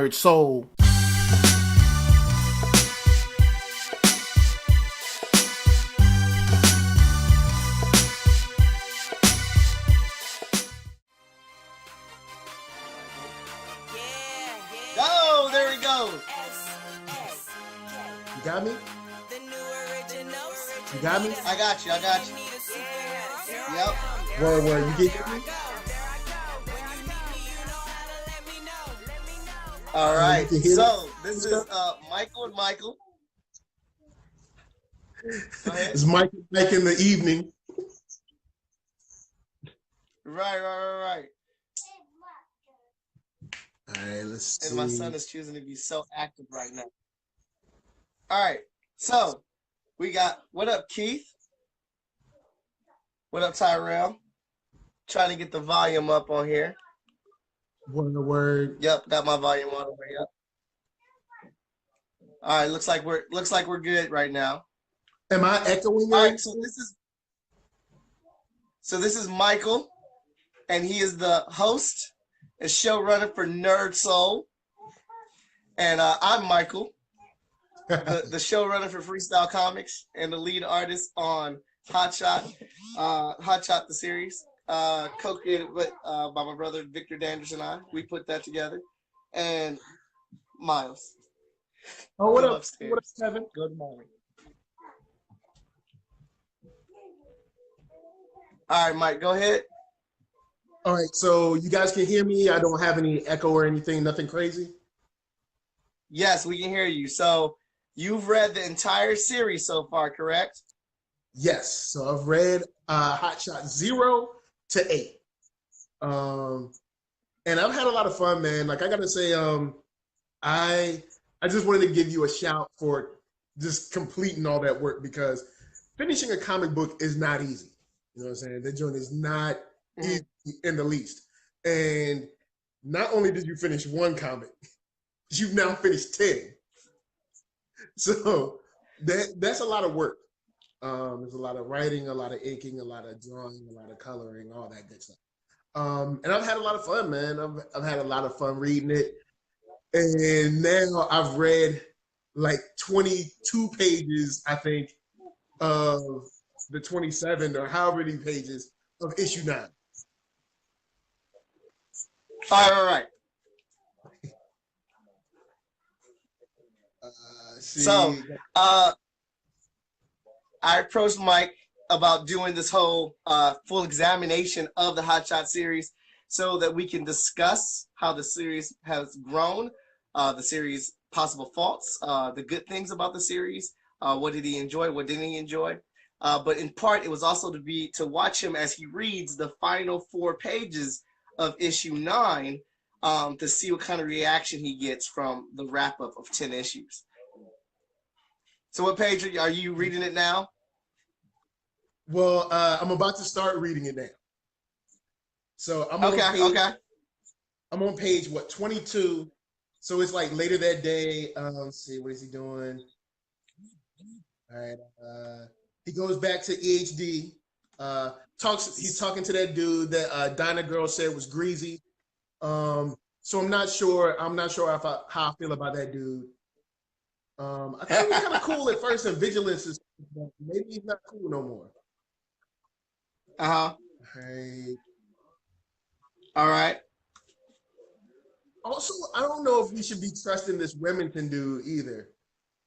NerdSoul. Oh, there we go. You got me? You got me? I got you. Yep. Word. You get me? All right. So this is Michael and Michael. Go ahead. It's Mike in the evening. Right. All right, let's see. And my son is choosing to be so active right now. All right. So we got, what up, Keith? What up, Tyrell? Trying to get the volume up on here. Word. Yep, got my volume all the way up. All right, looks like we're good right now. Am I echoing? All right, so this is Michael, and he is the host and showrunner for NerdSoul. And I'm Michael, the showrunner for Freestyle Komics and the lead artist on Hotshot, the series, co-created by my brother Victor Danders and I. We put that together. And Miles. Oh, what up? Upstairs. What up, Kevin? Good morning. All right, Mike, go ahead. All right, so you guys can hear me. I don't have any echo or anything, nothing crazy. Yes, we can hear you. So you've read the entire series so far, correct? Yes. So I've read Hotshot 0 to 8. And I've had a lot of fun, man. Like I gotta say, I just wanted to give you a shout for just completing all that work, because finishing a comic book is not easy. You know what I'm saying? That joint is not easy in the least. And not only did you finish one comic, you've now finished 10. So that's a lot of work. There's a lot of writing, a lot of inking, a lot of drawing, a lot of coloring, all that good stuff. And I've had a lot of fun, man. I've had a lot of fun reading it. And now I've read like 22 pages, I think, of the 27 or however many pages of issue 9. All right. So I approached Mike about doing this whole full examination of the Hotshot series so that we can discuss how the series has grown, the series' possible faults, the good things about the series, what did he enjoy, what didn't he enjoy. But in part, it was also to watch him as he reads the final 4 pages of issue 9 to see what kind of reaction he gets from the wrap-up of 10 issues. So what page are you reading it now? Well, I'm about to start reading it now. So I'm on page 22. So it's like later that day. Let's see, what is he doing? All right. He goes back to EHD. He's talking to that dude that Dinah girl said was greasy. So I'm not sure how I feel about that dude. I thought he was kind of cool at first in Vigilance, but maybe he's not cool no more. Hey. All right. Also, I don't know if we should be trusting this Remington dude either,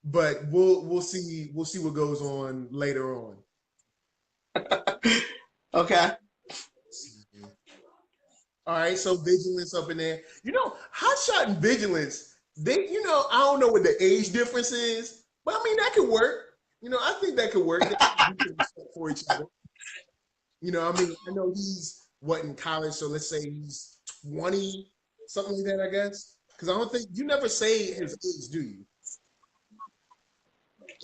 but we'll see what goes on later on. Okay. All right, so Vigilance up in there. You know, Hotshot and Vigilance, I don't know what the age difference is, but I mean, that could work. I think that could work. They could respect for each other. I mean, I know he's in college, so let's say he's 20, something like that, I guess. Because I don't think, you never say his age, do you?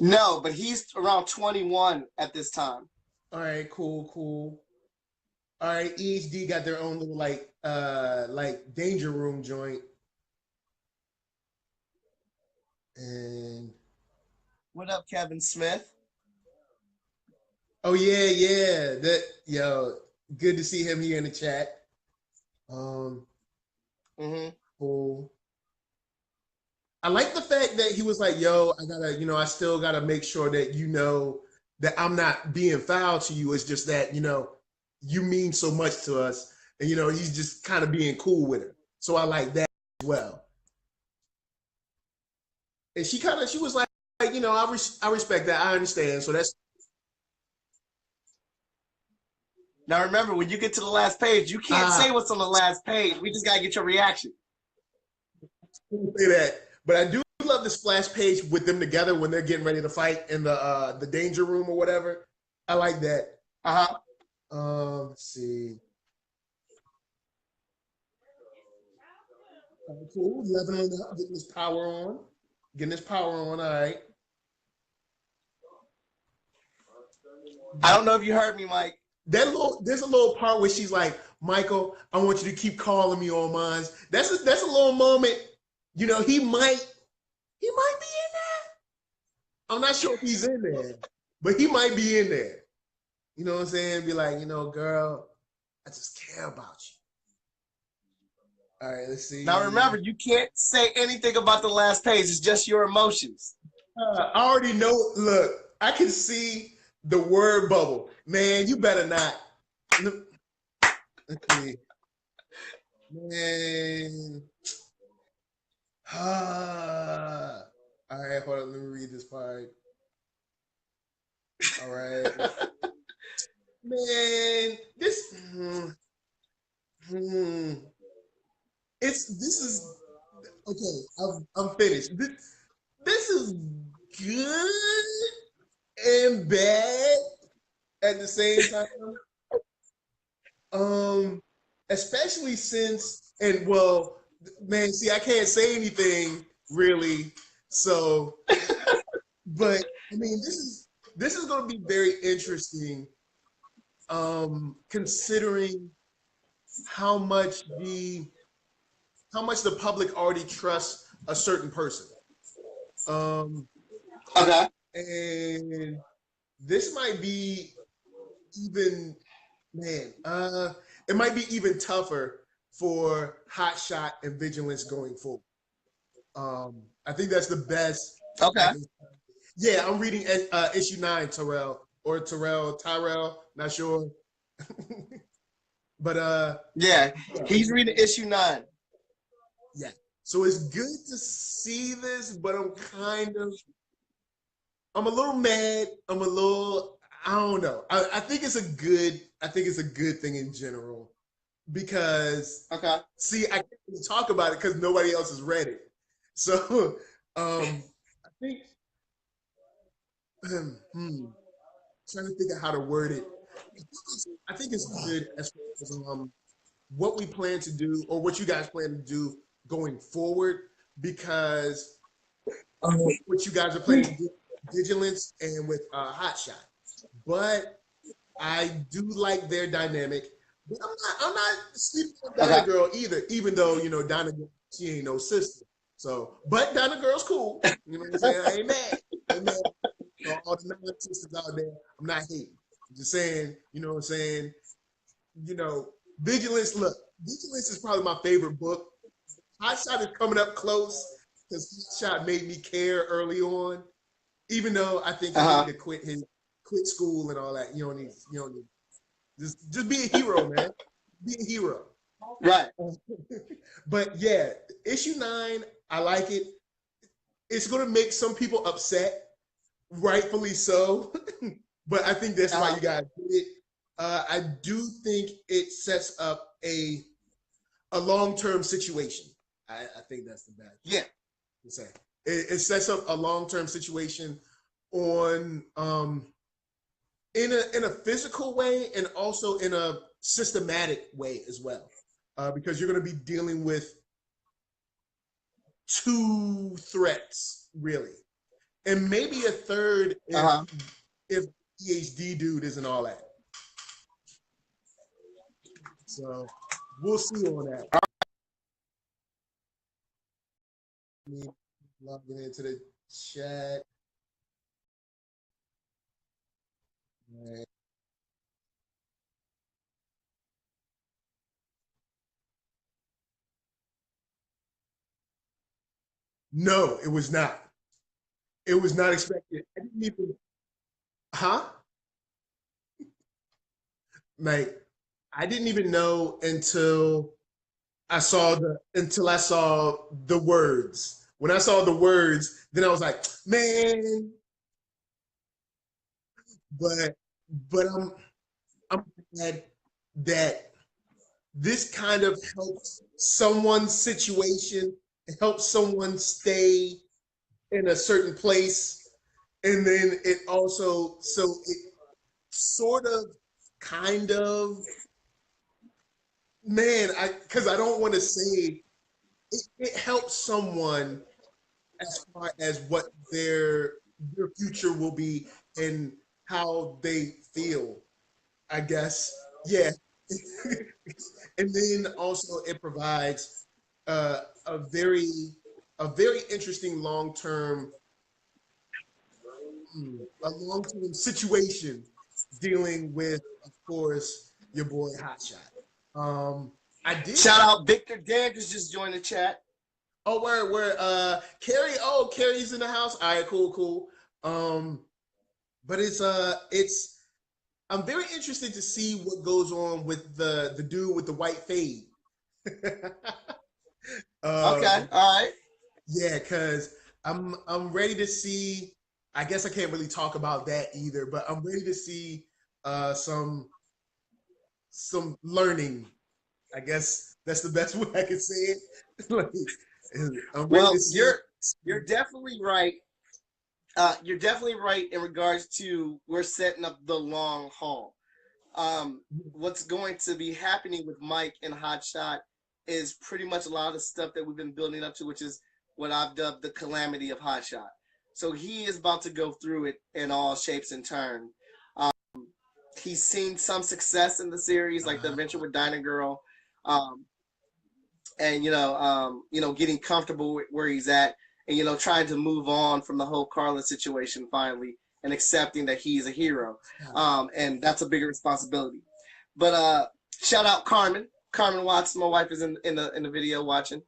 No, but he's around 21 at this time. All right, cool. All right, EHD got their own little like danger room joint. And what up, Kevin Smith? Oh yeah. Good to see him here in the chat. Cool. I like the fact that he was like, yo, I still gotta make sure that you know that I'm not being foul to you. It's just that, you mean so much to us. And, he's just kind of being cool with her. So I like that as well. And she was like, I respect that. I understand. So that's. Now remember, when you get to the last page, you can't say what's on the last page. We just gotta get your reaction. Say that, but I do love the splash page with them together when they're getting ready to fight in the danger room or whatever. I like that. Let's see. Cool. Leveling up, getting his power on. All right. I don't know if you heard me, Mike. There's a little part where she's like, Michael, I want you to keep calling me on mine. That's a little moment. He might be in there. I'm not sure if he's in there, but he might be in there. You know what I'm saying? Be like, girl, I just care about you. All right, let's see. Now remember, you can't say anything about the last page. It's just your emotions. I already know. Look, I can see the word bubble. Man, you better not. Let's see. Man. All right, hold on. Let me read this part. All right. Man, this. This is okay. I'm finished. This is good and bad at the same time. Especially since, and well, man, see, I can't say anything really. So, but I mean, this is going to be very interesting. Considering how much the public already trusts a certain person. Okay. And this might be even, man, it might be even tougher for Hotshot and Vigilance going forward. I think that's the best. Okay. Yeah, I'm reading issue 9, Tyrell, not sure. But yeah, he's reading issue 9. Yeah. So it's good to see this, but I'm a little mad. I don't know. I think it's a good thing in general because see, I can't talk about it because nobody else has read it. So I think trying to think of how to word it. I think it's good as far as what we plan to do or what you guys plan to do going forward, because what you guys are planning to do, Vigilance and with Hotshot. But I do like their dynamic. But I'm not sleeping on Donna Girl either, even though Donna Girl, she ain't no sister. So, but Donna Girl's cool. You know what I'm saying? I ain't mad. All the non-sisters out there, I'm not hating. I'm just saying, you know what I'm saying? Vigilance. Look, Vigilance is probably my favorite book. Hotshot is coming up close because Hotshot made me care early on, even though I think he needed to quit school and all that. You don't need just be a hero, man. Be a hero. Right. But yeah, issue 9, I like it. It's gonna make some people upset, rightfully so. But I think that's why you guys did it. I do think it sets up a long-term situation. I think that's the best. Yeah. To say. It sets up a long-term situation on in a physical way and also in a systematic way as well, because you're going to be dealing with 2 threats really, and maybe a third if PhD dude isn't all that. So we'll see on that. Logging into the chat. Right. No, it was not. It was not expected. I didn't even, huh? Like, I didn't even know until I saw the words. When I saw the words, then I was like, man, but but I'm glad that this kind of helps someone's situation, it helps someone stay in a certain place. And then it also, so it sort of, kind of, man, because I don't want to say it helps someone as far as what their future will be and how they feel, I guess. Yeah. And then also it provides uh, a very interesting long term situation dealing with, of course, your boy Hotshot. I did. Shout out Victor Danders just joined the chat. Oh, where Carrie? Oh, Carrie's in the house. All right, cool. But it's I'm very interested to see what goes on with the dude with the white fade. Okay, all right. Yeah, because I'm ready to see. I guess I can't really talk about that either, but I'm ready to see some learning. I guess that's the best way I can say it. Like, I'm ready to see. You're definitely right. You're definitely right in regards to we're setting up the long haul. What's going to be happening with Mike and Hotshot is pretty much a lot of the stuff that we've been building up to, which is what I've dubbed the calamity of Hotshot. So he is about to go through it in all shapes and turns. He's seen some success in the series, like the adventure with Dyna Girl, and getting comfortable with where he's at, and trying to move on from the whole Carla situation finally, and accepting that he's a hero, and that's a bigger responsibility. But shout out Carmen Watson. My wife is in the video watching.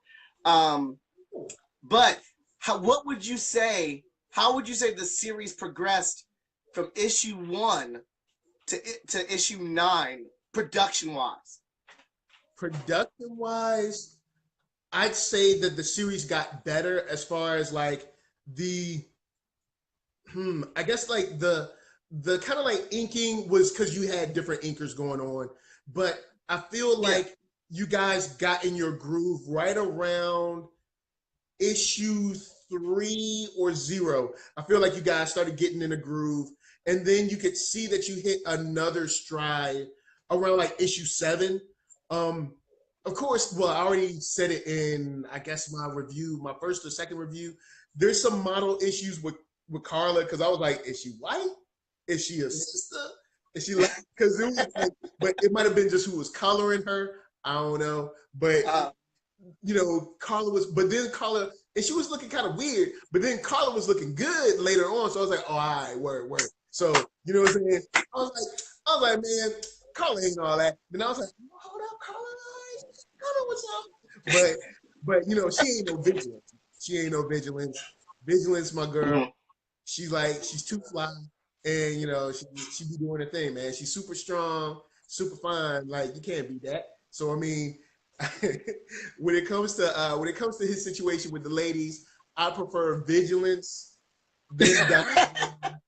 But what would you say? How would you say the series progressed from issue 1 to issue 9 production wise? Production wise, I'd say that the series got better as far as like the I guess like the kind of like inking was because you had different inkers going on, but I feel like you guys got in your groove right around issue 3 or 0. I feel like you guys started getting in a groove, and then you could see that you hit another stride around like issue 7. Of course, well, I already said it in, I guess, my review, my first or second review. There's some model issues with Carla, because I was like, is she white? Is she a sister? Is she like, because it was like, but it might have been just who was coloring her. I don't know. But Carla was, but then Carla, and she was looking kind of weird, but then Carla was looking good later on. So I was like, oh, all right, word. So, you know what I'm saying? I was like, man, Carla ain't all that. Then I was like, hold up, Carla, what's up? But she ain't no vigilance. She ain't no vigilance. Vigilance, my girl. Mm-hmm. She's too fly, and she be doing her thing, man. She's super strong, super fine. Like, you can't beat that. So I mean, when it comes to his situation with the ladies, I prefer vigilance than that.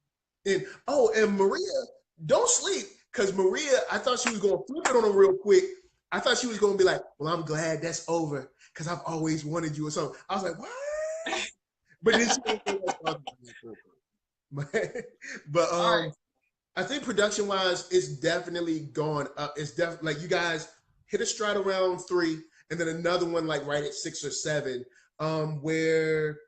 and Maria, don't sleep, because Maria, I thought she was gonna flip it on him real quick. I thought she was gonna be like, well, I'm glad that's over because I've always wanted you or something. I was like, what? But then but right. I think production wise, it's definitely gone up. It's definitely like you guys hit a stride around 3, and then another one like right at 6 or 7, where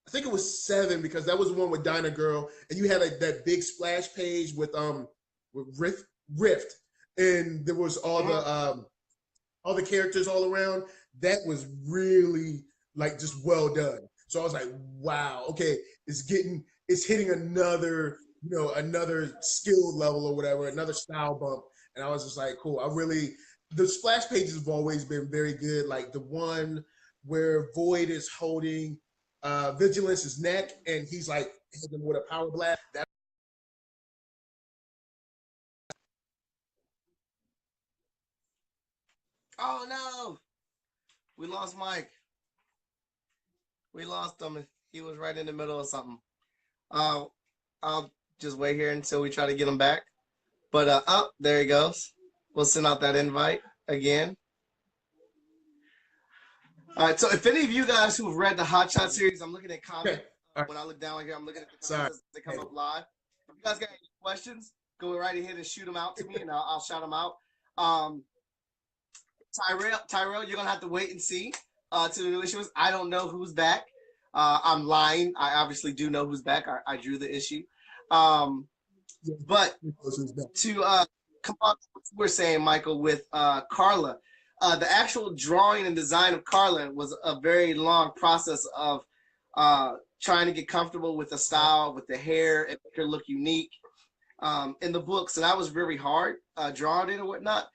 I think it was 7, because that was the one with Dyna Girl, and you had like that big splash page with Rift, and there was all the characters all around. That was really like just well done. So I was like, wow, okay, it's hitting another skill level or whatever, another style bump. And I was just like, cool. The splash pages have always been very good. Like the one where Void is holding Vigilance's neck, and he's like hitting him with a power blast. Oh no, we lost Mike. We lost him. He was right in the middle of something. I'll just wait here until we try to get him back. But oh, there he goes. We'll send out that invite again. All right. So if any of you guys who've read the Hotshot series, I'm looking at comments. Right. When I look down here, I'm looking at the comments as they come up live. If you guys got any questions, go right ahead and shoot them out to me, and I'll shout them out. Tyrell, you're gonna have to wait and see to the new issues. I don't know who's back. I'm lying. I obviously do know who's back. I drew the issue. But to come on, we're saying, Michael, with Carla, the actual drawing and design of Carla was a very long process of trying to get comfortable with the style, with the hair, and make her look unique in the book. So that was very hard drawing it and whatnot.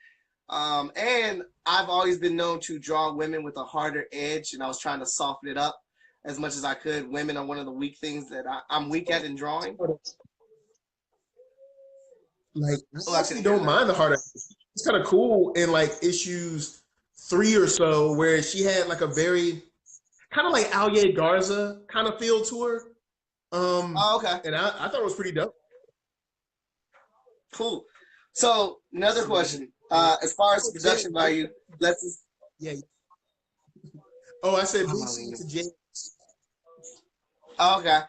And I've always been known to draw women with a harder edge, and I was trying to soften it up as much as I could. Women are one of the weak things that I'm weak at in drawing. Like, I actually don't mind the harder. It's kind of cool in like issues 3 or so, where she had like a very kind of like Alye Garza kind of feel to her. Okay. And I thought it was pretty dope. Cool. So another question. As far as production value, let's. Yeah. Oh, I said BC to James. Okay.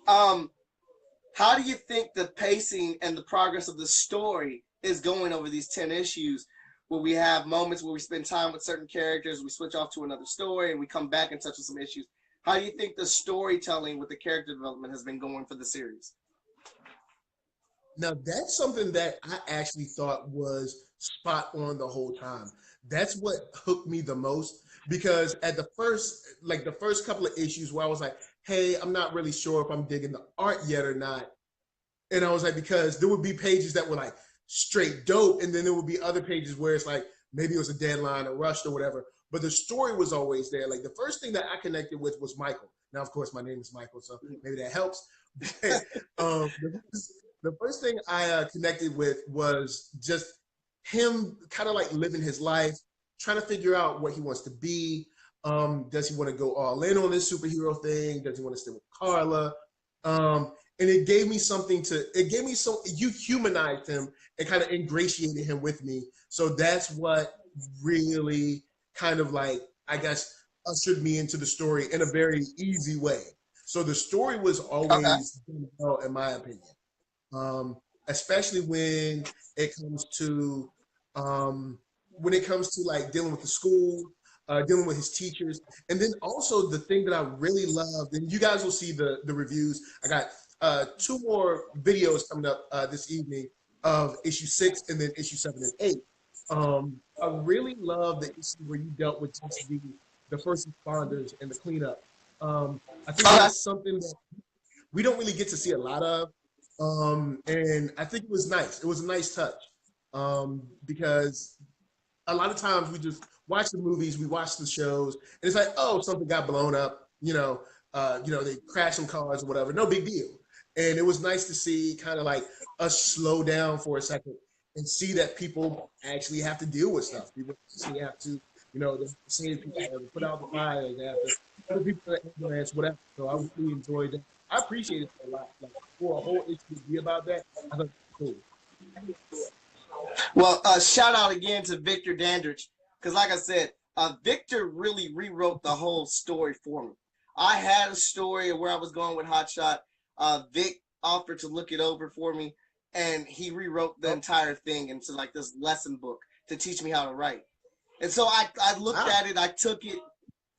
How do you think the pacing and the progress of the story is going over these 10 issues, where we have moments where we spend time with certain characters, we switch off to another story, and we come back and touch on some issues? How do you think the storytelling with the character development has been going for the series? Now, that's something that I actually thought was spot on the whole time. That's what hooked me the most, because at the first couple of issues where I was like, hey, I'm not really sure if I'm digging the art yet or not. And I was like, because there would be pages that were like straight dope, and then there would be other pages where it's like, maybe it was a deadline or rushed or whatever, but the story was always there. Like, the first thing that I connected with was Michael. Now, of course, my name is Michael, so maybe that helps. The first thing I connected with was just him kind of like living his life, trying to figure out what he wants to be. Does he want to go all in on this superhero thing? Does he want to stay with Carla? And it gave me you humanized him and kind of ingratiated him with me. So that's what really kind of like, I guess, ushered me into the story in a very easy way. So the story was always done well, in my opinion. Especially when it comes to like dealing with the school, dealing with his teachers. And then also the thing that I really loved, and you guys will see the reviews. I got 2 more videos coming up this evening of issue 6 and then issue 7 and 8. I really love the issue where you dealt with just the first responders and the cleanup. I think that's something that we don't really get to see a lot of. And I think it was nice. It was a nice touch, because a lot of times we just watch the movies, we watch the shows, and it's like, oh, something got blown up, they crashed some cars or whatever, no big deal. And it was nice to see kind of like us slow down for a second and see that people actually have to deal with stuff. People actually have to, the same people have to put out the fires, they have to put people in the ambulance, whatever. So I really enjoyed that. I appreciate it a lot. Like, for a whole issue to be about that, I thought it was cool. Well, shout out again to Victor Dandridge, because like I said, Victor really rewrote the whole story for me. I had a story of where I was going with Hotshot. Vic offered to look it over for me, and he rewrote the entire thing into like this lesson book to teach me how to write. And so I looked at it, I took it.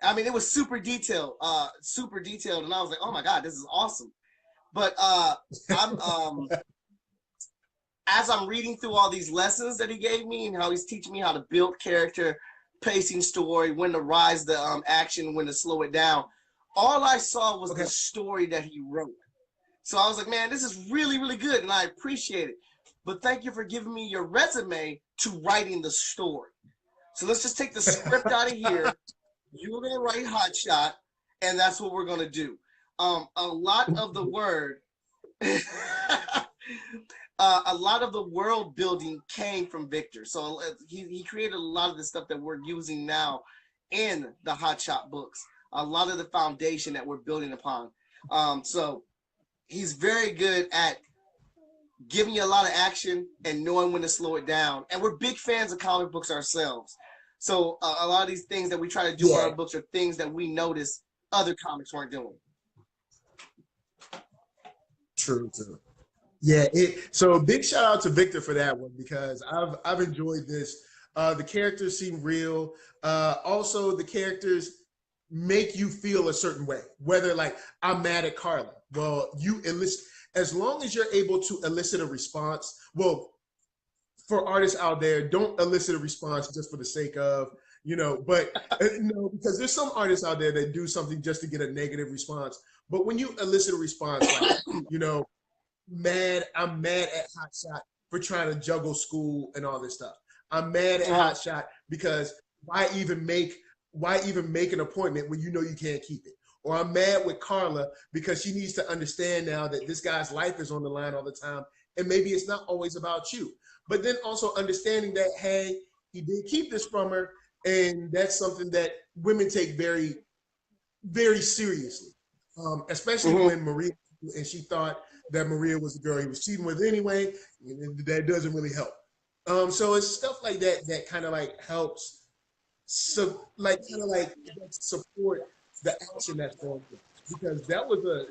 I mean, it was super detailed, and I was like, oh my God, this is awesome. But as I'm reading through all these lessons that he gave me and how he's teaching me how to build character, pacing story, when to rise the action, when to slow it down, all I saw was the story that he wrote. So I was like, man, this is really, really good, and I appreciate it. But thank you for giving me your resume to writing the story. So let's just take the script out of here. You were going to write Hotshot, and that's what we're gonna do. A lot of the word, a lot of the world building came from Victor. So he created a lot of the stuff that we're using now in the Hotshot books. A lot of the foundation that we're building upon. So he's very good at giving you a lot of action and knowing when to slow it down. And we're big fans of comic books ourselves. So a lot of these things that we try to do in our books are things that we notice other comics weren't doing. True. Yeah. So big shout out to Victor for that one, because I've enjoyed this. The characters seem real. Also, the characters make you feel a certain way. Whether like I'm mad at Carla. Well, you elicit, as long as you're able to elicit a response. Well, for artists out there, don't elicit a response just for the sake of, but no, because there's some artists out there that do something just to get a negative response. But when you elicit a response, like, I'm mad at Hotshot for trying to juggle school and all this stuff. I'm mad at Hotshot because why even make an appointment when you know you can't keep it? Or I'm mad with Carla because she needs to understand now that this guy's life is on the line all the time, and maybe it's not always about you. But then also understanding that, hey, he did keep this from her, and that's something that women take very, very seriously, especially when Maria, and she thought that Maria was the girl he was cheating with anyway, and that doesn't really help. So it's stuff like that that kind of like helps, support the action that's going on, because that was a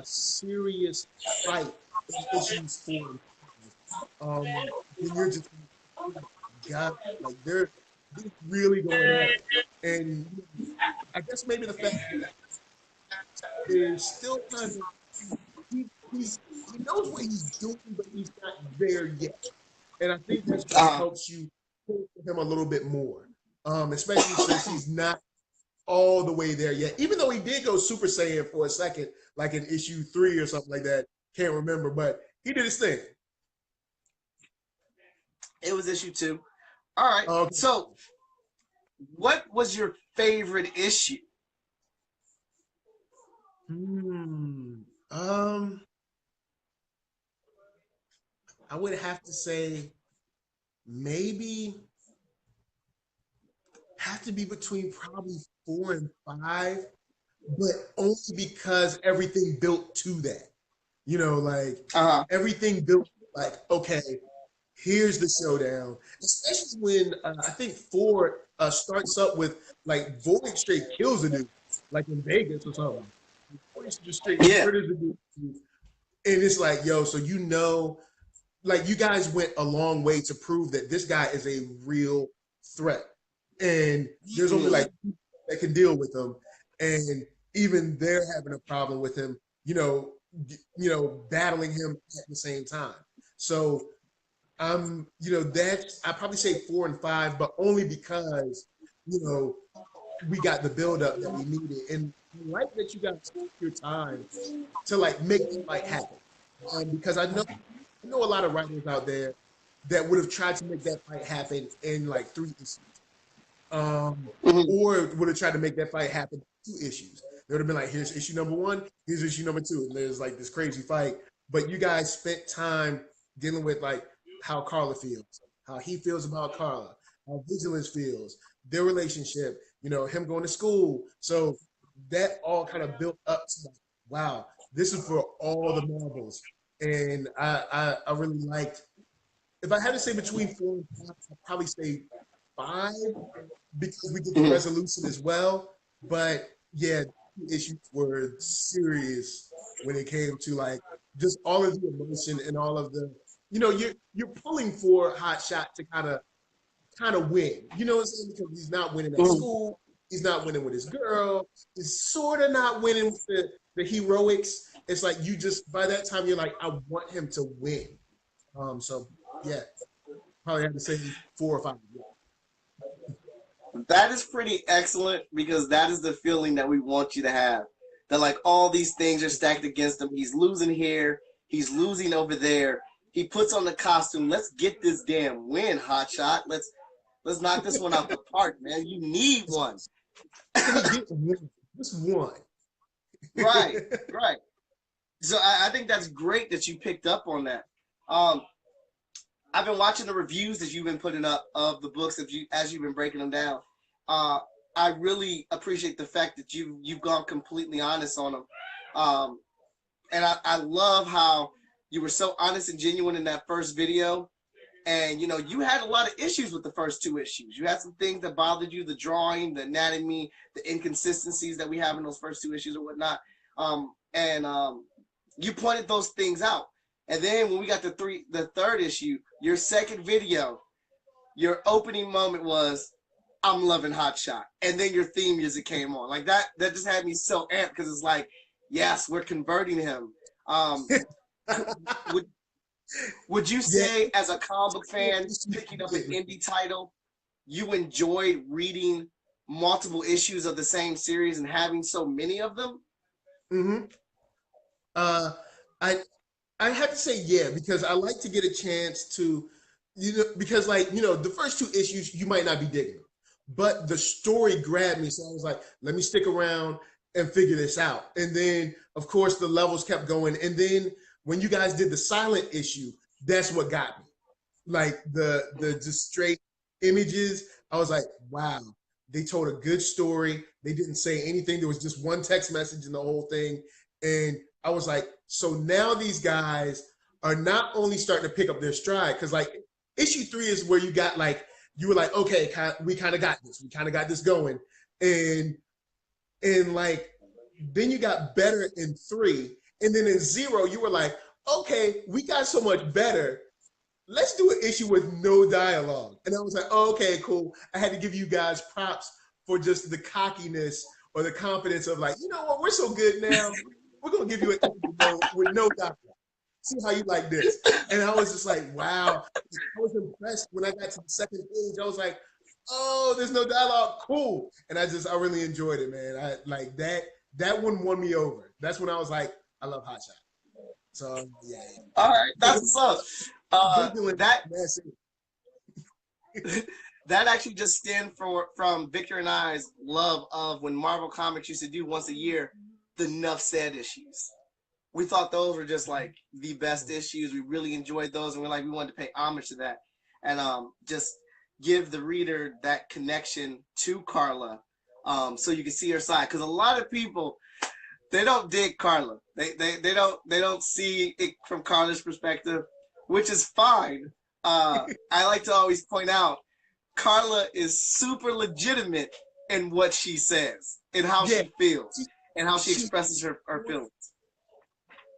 serious fight in issues 4 and 5. And you're just, God, like they're really going at it, and I guess maybe the fact that they're still kind of he knows what he's doing, but he's not there yet. And I think that's what helps you pull for him a little bit more, especially since he's not all the way there yet. Even though he did go Super Saiyan for a second, like in issue 3 or something like that. Can't remember, but he did his thing. It was issue 2. All right. Okay. So, what was your favorite issue? I would have to say maybe have to be between probably 4 and 5, but only because everything built to that. Everything built like, okay, here's the showdown. Especially when I think 4 starts up with like Void straight kills a dude, like in Vegas or something. Void just straight murders a dude. And it's like, yo, so like you guys went a long way to prove that this guy is a real threat. And there's only like people that can deal with him. And even they're having a problem with him, battling him at the same time. So that's, I probably say 4 and 5, but only because, we got the buildup that we needed. And I like that you guys took your time to like make the fight happen. Because I know a lot of writers out there that would have tried to make that fight happen in like 3 issues. Or would have tried to make that fight happen in 2 issues. They would have been like, here's issue number 1, here's issue number 2. And there's like this crazy fight. But you guys spent time dealing with like how Carla feels, how he feels about Carla, how Vigilance feels, their relationship, him going to school. So that all kind of built up to like, wow, this is for all the Marvels. And I really liked, if I had to say between 4 and 5, I'd probably say 5, because we did the resolution as well. But yeah, the issues were serious when it came to like just all of the emotion and all of the, you're pulling for Hotshot to kind of win. You know what I'm saying? Because he's not winning at school, he's not winning with his girl, he's sort of not winning with the heroics. It's like you just, by that time you're like, I want him to win. So yeah, probably have to say 4 or 5. Yeah. That is pretty excellent, because that is the feeling that we want you to have. That like all these things are stacked against him. He's losing here, he's losing over there. He puts on the costume. Let's get this damn win, Hotshot. Let's knock this one out the park, man. You need one. Just one. Right, right. So I think that's great that you picked up on that. I've been watching the reviews that you've been putting up of the books as you've been breaking them down. I really appreciate the fact that you've gone completely honest on them. And I love how you were so honest and genuine in that first video. And, you know, you had a lot of issues with the first 2 issues. You had some things that bothered you, the drawing, the anatomy, the inconsistencies that we have in those first 2 issues or whatnot. You pointed those things out. And then when we got the third issue, your second video, your opening moment was, I'm loving Hotshot. And then your theme music came on. Like that just had me so amped because it's like, yes, we're converting him. Would you say, as a comic book fan, picking up an indie title, you enjoyed reading multiple issues of the same series and having so many of them? Mm-hmm. I have to say, yeah, because I like to get a chance to, because the first 2 issues, you might not be digging them, but the story grabbed me. So I was like, let me stick around and figure this out. And then, of course, the levels kept going. And then when you guys did the silent issue, that's what got me. Like the just straight images, I was like, wow, they told a good story. They didn't say anything. There was just one text message in the whole thing. And I was like, so now these guys are not only starting to pick up their stride, because like issue 3 is where you were like, okay, we kind of got this. We kind of got this going. And like, then you got better in 3. And then in 0, you were like, okay, we got so much better. Let's do an issue with no dialogue. And I was like, oh, okay, cool. I had to give you guys props for just the cockiness or the confidence of like, you know what, we're so good now. We're going to give you an issue with no dialogue. See how you like this. And I was just like, wow. I was impressed when I got to the second page. I was like, oh, there's no dialogue. Cool. And I really enjoyed it, man. I like that one won me over. That's when I was like, I love Hotshot. So yeah. All right, that's what's up. That actually just stemmed from Victor and I's love of when Marvel Comics used to do once a year the Nuff Said issues. We thought those were just like the best issues. We really enjoyed those, and we wanted to pay homage to that, and just give the reader that connection to Carla, so you can see her side. Because a lot of people, they don't dig Carla. They don't see it from Carla's perspective, which is fine. I like to always point out, Carla is super legitimate in what she says and how she feels and how she expresses her feelings.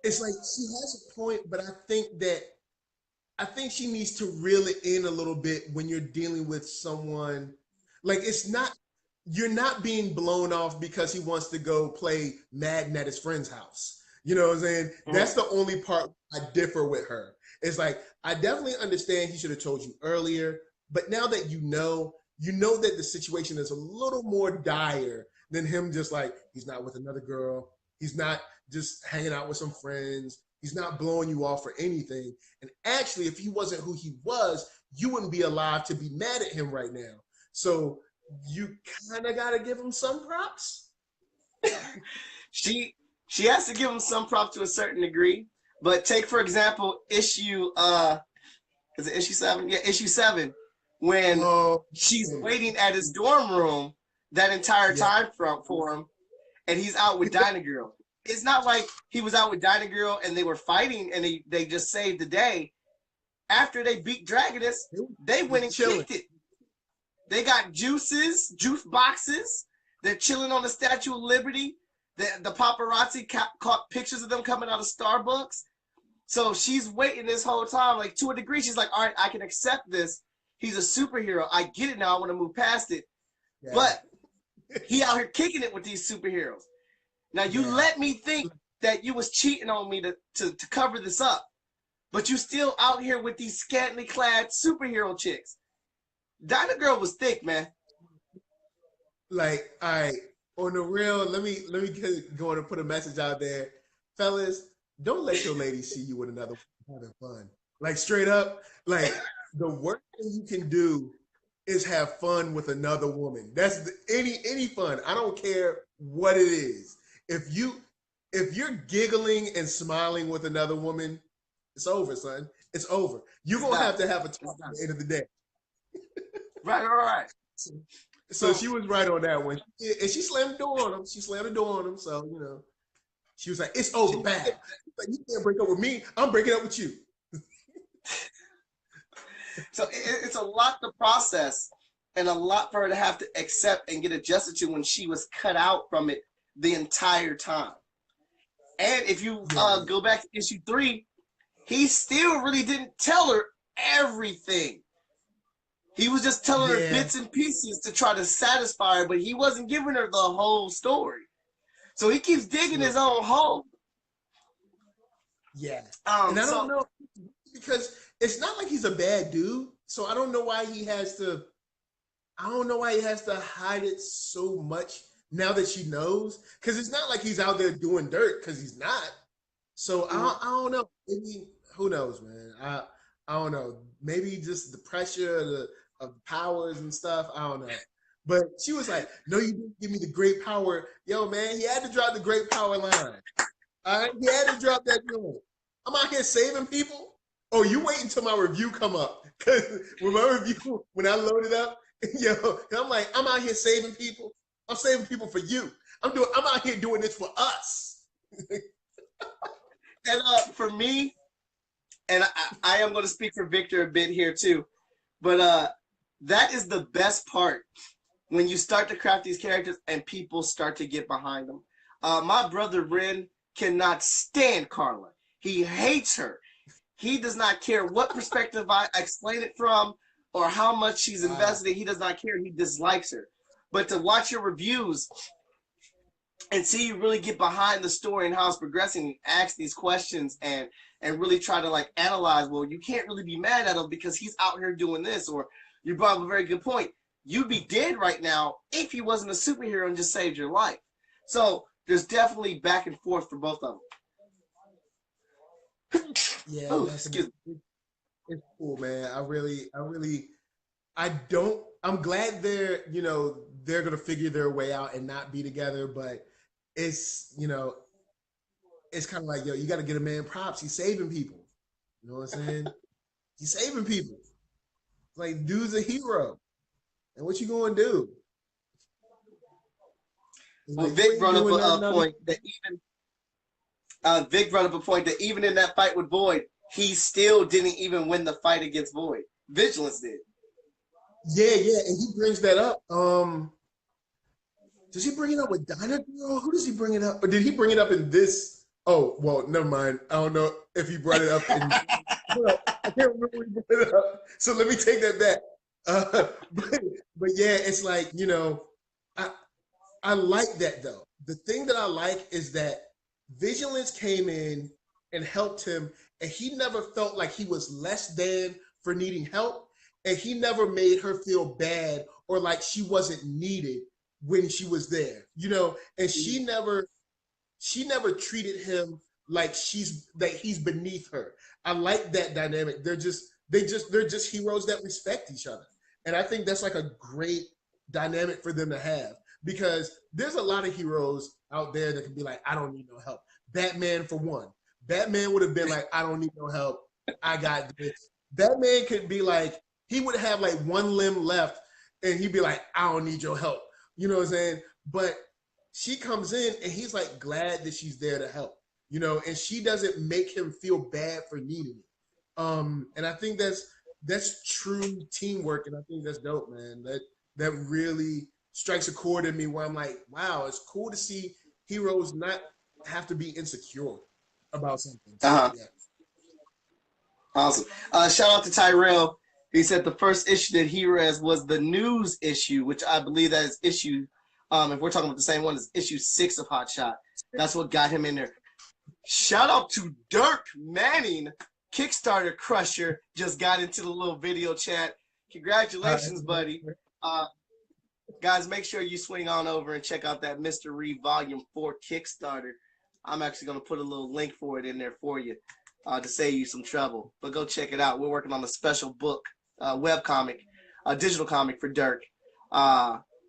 It's like she has a point, but I think she needs to reel it in a little bit when you're dealing with someone. Like, you're not being blown off because he wants to go play Madden at his friend's house. You know what I'm saying? Mm-hmm. That's the only part I differ with her. It's like, I definitely understand he should have told you earlier, but now that you know that the situation is a little more dire than him just like, he's not with another girl. He's not just hanging out with some friends. He's not blowing you off for anything. And actually, if he wasn't who he was, you wouldn't be alive to be mad at him right now. So you kind of got to give him some props. She has to give him some props to a certain degree. But take, for example, issue 7? Yeah, issue 7, when she's waiting at his dorm room that entire time for him, and he's out with Dinah Girl. It's not like he was out with Dinah Girl and they were fighting and they just saved the day. After they beat Dragoness, they went and kicked it. They got juice boxes. They're chilling on the Statue of Liberty. The paparazzi caught pictures of them coming out of Starbucks. So she's waiting this whole time, like, to a degree. She's like, all right, I can accept this. He's a superhero. I get it now. I want to move past it. Yeah. But he out here kicking it with these superheroes. Now, you let me think that you was cheating on me to cover this up. But you still out here with these scantily clad superhero chicks. Dinah Girl was thick, man. Like, all right, on the real, let me go on and put a message out there. Fellas, don't let your lady see you with another one having fun. Like, straight up, like, the worst thing you can do is have fun with another woman. That's any fun. I don't care what it is. If you if you're giggling and smiling with another woman, it's over, son. It's over. You're gonna have to have a talk at the end of the day. Right. So she was right on that one, and she slammed the door on him. She slammed the door on him. So she was like, "It's over, bad. Like, you can't break up with me. I'm breaking up with you." So it's a lot to process, and a lot for her to have to accept and get adjusted to when she was cut out from it the entire time. And if you go back to issue 3, he still really didn't tell her everything. He was just telling her bits and pieces to try to satisfy her, but he wasn't giving her the whole story. So he keeps digging his own hole. Yeah. And I don't know, because it's not like he's a bad dude. So I don't know why he has to hide it so much now that she knows. Because it's not like he's out there doing dirt, because he's not. So I don't know. Maybe, who knows, man? I don't know. Maybe just the pressure of powers and stuff. I don't know. But she was like, "No, you didn't give me the great power." Yo, man, he had to drop the great power line. All right, he had to drop that joint. I'm out here saving people. Oh, you wait until my review come up. Because when I load it up, I'm like, I'm out here saving people. I'm saving people for you. I'm out here doing this for us. And for me, and I am going to speak for Victor a bit here too, but that is the best part, when you start to craft these characters and people start to get behind them. My brother Ren cannot stand Carla. He hates her. He does not care what perspective I explain it from or how much she's invested in. He does not care. He dislikes her. But to watch your reviews and see you really get behind the story and how it's progressing, ask these questions and really try to like analyze, well, you can't really be mad at him because he's out here doing this, or you brought up a very good point. You'd be dead right now if he wasn't a superhero and just saved your life. So there's definitely back and forth for both of them. Yeah, it's cool, man. I'm glad they're gonna figure their way out and not be together, but it's it's kind of like, yo, you got to get a man props. He's saving people. You know what I'm saying? He's saving people. Like, dude's a hero. And what you gonna do? Well, Vic brought up a point that even in that fight with Void, he still didn't even win the fight against Void. Vigilance did. Yeah, and he brings that up. Does he bring it up with Dinah Girl? Who does he bring it up? Or did he bring it up in this? Oh, well, never mind. I don't know if he brought it up in. I can't remember when he brought it up. So let me take that back. But yeah, it's like, I like that though. The thing that I like is that Vigilance came in and helped him, and he never felt like he was less than for needing help, and he never made her feel bad or like she wasn't needed when she was there, and she never treated him like he's beneath her. I like that dynamic. They're just heroes that respect each other. And I think that's like a great dynamic for them to have, because there's a lot of heroes out there that can be like, I don't need no help. Batman, for one. Batman would have been like, I don't need no help. I got this. Batman could be like, he would have like one limb left and he'd be like, I don't need your help. You know what I'm saying? But she comes in and he's like glad that she's there to help, and she doesn't make him feel bad for needing it. And I think that's true teamwork, and I think that's dope, man. That really strikes a chord in me where I'm like, wow, it's cool to see heroes not have to be insecure about something. Yeah. Awesome. Shout out to Tyrell. He said the first issue that he read was the news issue, which I believe that is issue, if we're talking about the same one, is issue 6 of Hotshot. That's what got him in there. Shout out to Dirk Manning, Kickstarter crusher, just got into the little video chat. Congratulations, buddy. Guys, make sure you swing on over and check out that Mr. Reed Volume 4 Kickstarter. I'm actually going to put a little link for it in there for you to save you some trouble. But go check it out. We're working on a special book, web comic, a digital comic for Dirk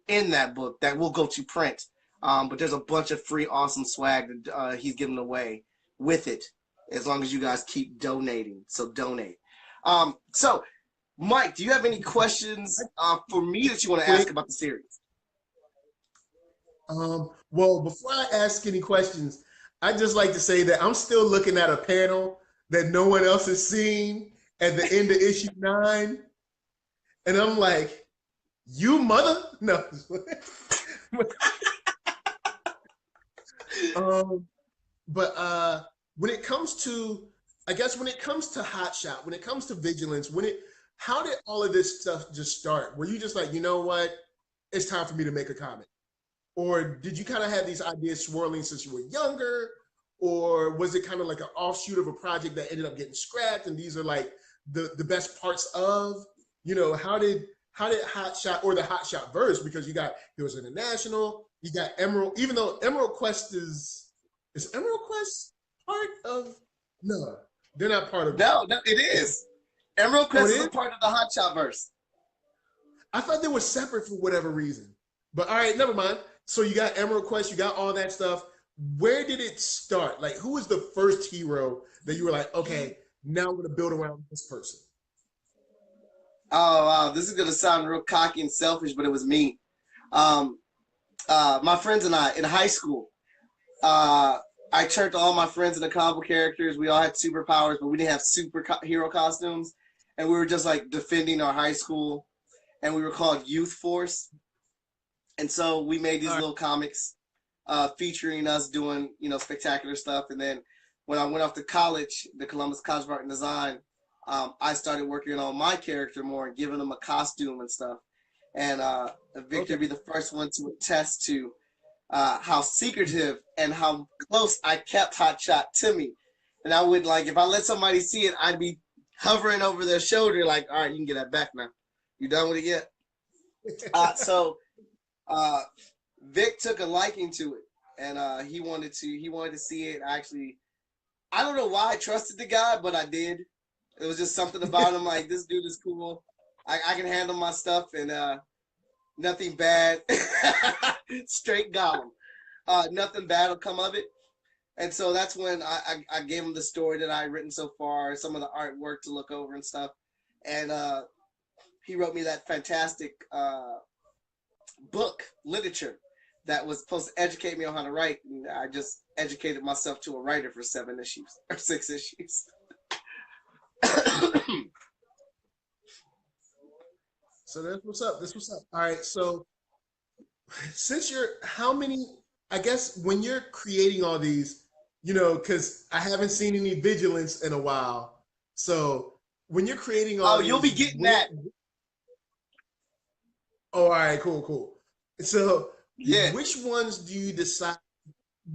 in that book that will go to print. But there's a bunch of free awesome swag that he's giving away with it, as long as you guys keep donating. So donate. So Mike, do you have any questions for me that you want to ask about the series? Well, before I ask any questions, I'd just like to say that I'm still looking at a panel that no one else has seen at the end of issue 9. And I'm like, you mother? No. But when it comes to, I guess when it comes to Hotshot, when it comes to Vigilance, how did all of this stuff just start? Were you just like, you know what, it's time for me to make a comic? Or did you kind of have these ideas swirling since you were younger? Or was it kind of like an offshoot of a project that ended up getting scrapped and these are like the best parts of, how did Hotshot, or the Hotshot verse, because you got Heroes International, you got Emerald, even though Emerald Quest is Emerald Quest part of, no, they're not part of No, it is. Emerald Quest is a part of the Hotshot verse. I thought they were separate for whatever reason. But all right, never mind. So you got Emerald Quest, you got all that stuff. Where did it start? Like, who was the first hero that you were like, okay, now I'm gonna build around this person? Oh wow, this is gonna sound real cocky and selfish, but it was me. My friends and I in high school. I turned all my friends into comic book characters. We all had superpowers, but we didn't have superhero costumes, and we were just like defending our high school, and we were called Youth Force. And so we made these little comics featuring us doing, spectacular stuff. And then when I went off to college, the Columbus College of Art and Design, I started working on my character more and giving him a costume and stuff. And Victor would be the first one to attest to how secretive and how close I kept Hotshot to me. And I would, like, if I let somebody see it, I'd be hovering over their shoulder like, all right, you can get that back now. You done with it yet? So Vic took a liking to it, and he wanted to see it. Actually, I don't know why I trusted the guy, but I did. It was just something about him, like, this dude is cool. I can handle my stuff, and nothing bad. Straight Gollum. Nothing bad will come of it. And so that's when I gave him the story that I had written so far, some of the artwork to look over and stuff. And he wrote me that fantastic book, literature, that was supposed to educate me on how to write. And I just educated myself to a writer for 7 issues or 6 issues. So that's what's up. That's what's up. All right. So since I guess when you're creating all these, because I haven't seen any Vigilance in a while. So when you're creating all you'll be getting that. Oh, all right, cool. So yeah, which ones do you decide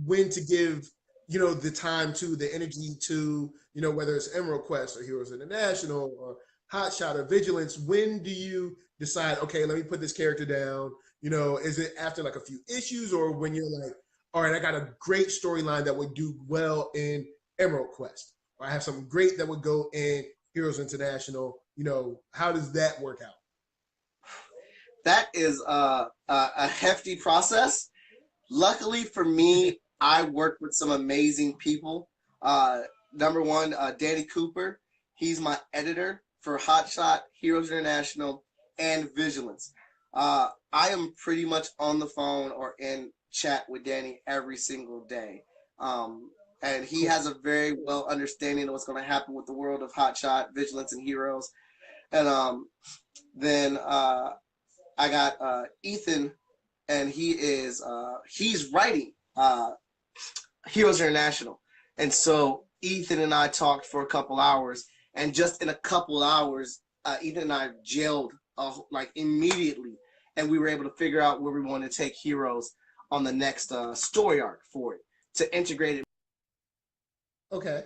when to give, the time to, the energy to, whether it's Emerald Quest or Heroes International or Hotshot or Vigilance? When do you decide, okay, let me put this character down? Is it after like a few issues, or when you're like, all right, I got a great storyline that would do well in Emerald Quest, or I have something great that would go in Heroes International? How does that work out? That is a hefty process. Luckily for me, I work with some amazing people. Number one, Danny Cooper. He's my editor for Hotshot, Heroes International, and Vigilance. I am pretty much on the phone or in chat with Danny every single day. And he has a very well understanding of what's going to happen with the world of Hotshot, Vigilance, and Heroes. And then I got Ethan, and he's writing Heroes International. And so Ethan and I talked for a couple hours, and just in a couple hours, Ethan and I gelled like immediately, and we were able to figure out where we want to take Heroes on the next story arc for it, to integrate it. Okay.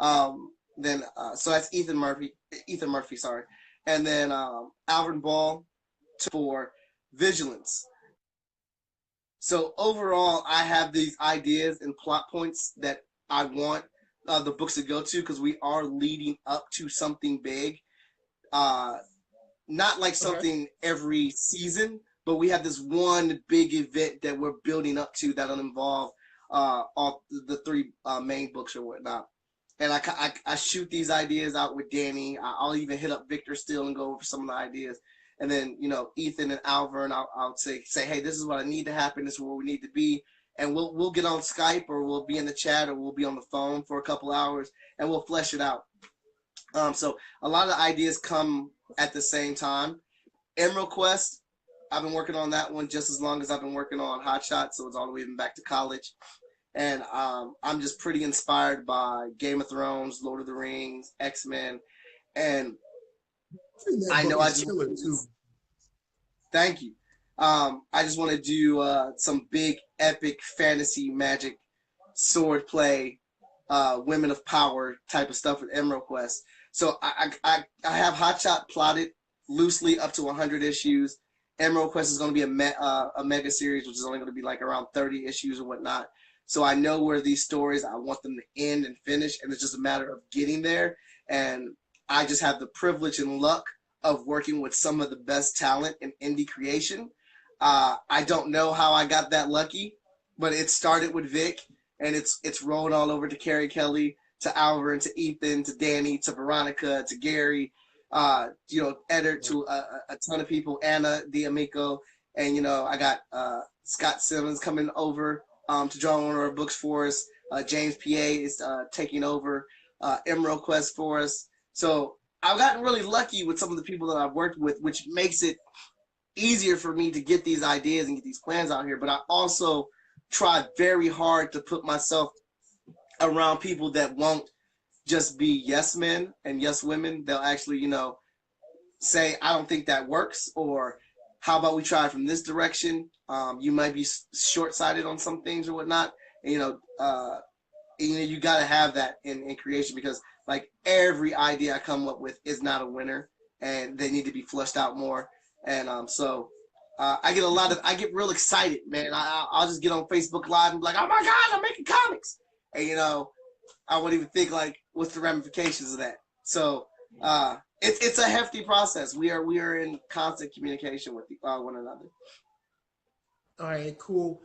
So that's Ethan Murphy, sorry. And then Alvin Ball for Vigilance. So overall, I have these ideas and plot points that I want the books to go to, because we are leading up to something big. not like something every season, but we have this one big event that we're building up to that'll involve all the three main books or whatnot. And I shoot these ideas out with Danny. I'll even hit up Victor still and go over some of the ideas. And then, you know, Ethan and Alvern, I'll say, hey, this is what I need to happen. This is where we need to be. And we'll get on Skype, or we'll be in the chat, or we'll be on the phone for a couple hours, and we'll flesh it out. So a lot of the ideas come at the same time. Emerald Quest, I've been working on that one just as long as I've been working on Hotshot, so it's all the way back to college. And I'm just pretty inspired by Game of Thrones, Lord of the Rings, X-Men, and I know I just too. Thank you. I just want to do some big epic fantasy magic sword play, women of power type of stuff with Emerald Quest. So I have Hotshot plotted loosely up to 100 issues. Emerald Quest is going to be a mega series, which is only going to be like around 30 issues or whatnot. So I know where these stories, I want them to end and finish, and it's just a matter of getting there. And I just have the privilege and luck of working with some of the best talent in indie creation. I don't know how I got that lucky, but it started with Vic, and it's rolled all over to Carrie Kelly, to Alvern, to Ethan, to Danny, to Veronica, to Gary, you know, Edder, to a ton of people, Anna D'Amico, and, you know, I got Scott Simmons coming over to draw one of our books for us. James P.A. is taking over Emerald Quest for us. So I've gotten really lucky with some of the people that I've worked with, which makes it easier for me to get these ideas and get these plans out here. But I also try very hard to put myself around people that won't just be yes men and yes women. They'll actually, you know, say, I don't think that works, or how about we try from this direction? You might be short-sighted on some things or whatnot. And, you know, you got to have that in creation, because like every idea I come up with is not a winner, and they need to be flushed out more. And so I get real excited, man. I'll just get on Facebook Live and be like, oh my God, I'm making comics. And, you know, I wouldn't even think like, what's the ramifications of that? So it's a hefty process. We are in constant communication with one another. All right, cool.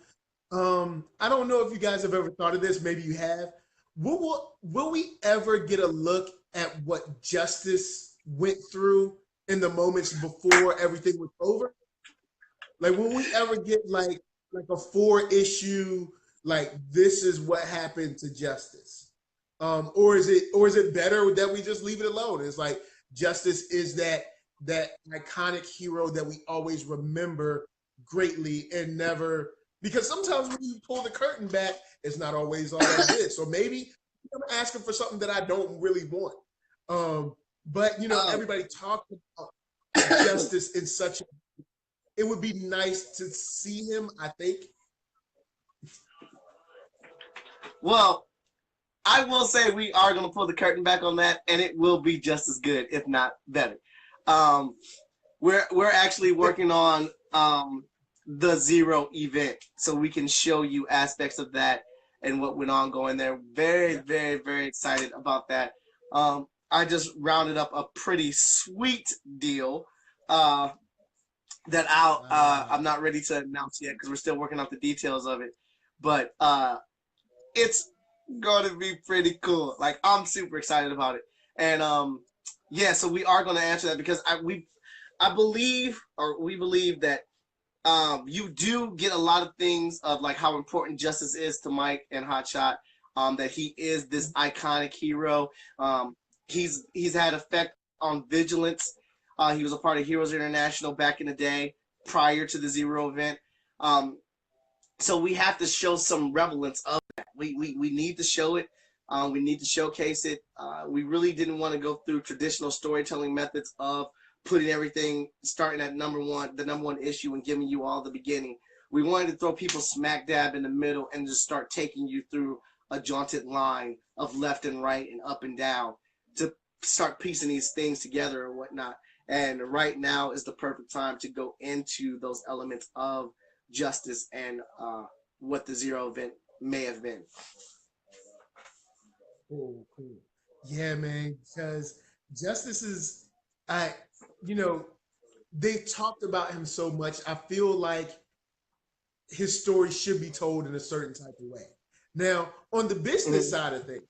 I don't know if you guys have ever thought of this. Maybe you have. Will we ever get a look at what Justice went through in the moments before everything was over? Like, will we ever get like a 4-issue, like, this is what happened to Justice? Or is it better that we just leave it alone? It's like Justice is that iconic hero that we always remember greatly, and never, because sometimes when you pull the curtain back, it's not always all that is. So maybe I'm asking for something that I don't really want. But you know, everybody talks about Justice in such a, it would be nice to see him, I think. Well, I will say we are going to pull the curtain back on that, and it will be just as good, if not better. We're actually working on the Zero event, so we can show you aspects of that and what went on going there. Very, very, very excited about that. I just rounded up a pretty sweet deal that I'm not ready to announce yet, because we're still working out the details of it. But it's going to be pretty cool. Like, I'm super excited about it. And yeah, so we are going to answer that, because we believe that you do get a lot of things of like how important Justice is to Mike and Hotshot, that he is this iconic hero. He's had effect on Vigilance. He was a part of Heroes International back in the day, prior to the Zero event. So we have to show some relevance of that. We need to show it. We need to showcase it. We really didn't want to go through traditional storytelling methods of putting everything, starting at the number one issue, and giving you all the beginning. We wanted to throw people smack dab in the middle and just start taking you through a jaunted line of left and right and up and down to start piecing these things together or whatnot. And right now is the perfect time to go into those elements of Justice and what the Zero event may have been. Cool. Yeah, man, because Justice is, they've talked about him so much. I feel like his story should be told in a certain type of way. Now, on the business side of things,